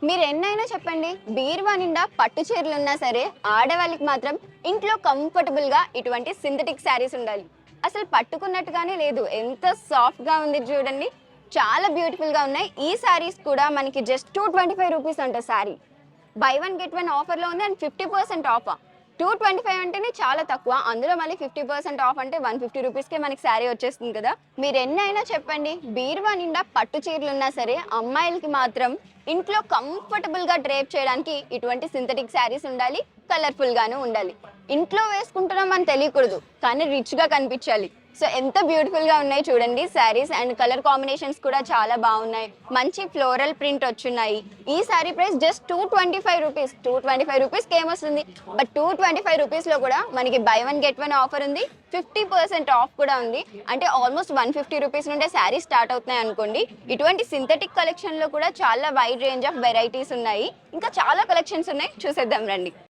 మీరు ఎన్నైనా చెప్పండి, బీరువా నిండా పట్టు చీరలున్నా సరే ఆడవాళ్ళకి మాత్రం ఇంట్లో కంఫర్టబుల్గా ఇటువంటి సింథటిక్ శారీస్ ఉండాలి. అసలు పట్టుకున్నట్టుగానే లేదు, ఎంత సాఫ్ట్గా ఉంది చూడండి. చాలా బ్యూటిఫుల్గా ఉన్నాయి. ఈ శారీస్ కూడా మనకి జస్ట్ 225 రూపీస్ అంట sari. By one get one ఆఫర్లో ఉంది అండ్ 50% ఆఫ్. 225 అంటేనే చాలా తక్కువ, అందులో మళ్ళీ 50% ఆఫ్ అంటే 150 రూపీస్కే మనకి శారీ వచ్చేస్తుంది కదా. మీరు ఎన్నైనా చెప్పండి, బీరువా నిండా పట్టు చీరలు ఉన్నా సరే అమ్మాయిలకి మాత్రం ఇంట్లో కంఫర్టబుల్గా డ్రేప్ చేయడానికి ఇటువంటి సింథటిక్ శారీస్ ఉండాలి, కలర్ఫుల్గాను ఉండాలి. ఇంట్లో వేసుకుంటున్నాం అని తెలియకూడదు, కానీ రిచ్గా కనిపించాలి. సో ఎంత బ్యూటిఫుల్గా ఉన్నాయి చూడండి శారీస్, అండ్ కలర్ కాంబినేషన్స్ కూడా చాలా బాగున్నాయి. మంచి ఫ్లోరల్ ప్రింట్ వచ్చున్నాయి. ఈ శారీ ప్రైస్ జస్ట్ 225 రూపీస్. 225 రూపీస్కి ఏమొస్తుంది? బట్ 225 రూపీస్లో కూడా మనకి by one get one offer ఉంది, 50% ఆఫ్ కూడా ఉంది. అంటే ఆల్మోస్ట్ 150 రూపీస్ నుండే శారీ స్టార్ట్ అవుతున్నాయి అనుకోండి. ఇటువంటి సింథటిక్ కలెక్షన్లో కూడా చాలా వైడ్ రేంజ్ ఆఫ్ వెరైటీస్ ఉన్నాయి. ఇంకా చాలా కలెక్షన్స్ ఉన్నాయి, చూసేద్దాం రండి.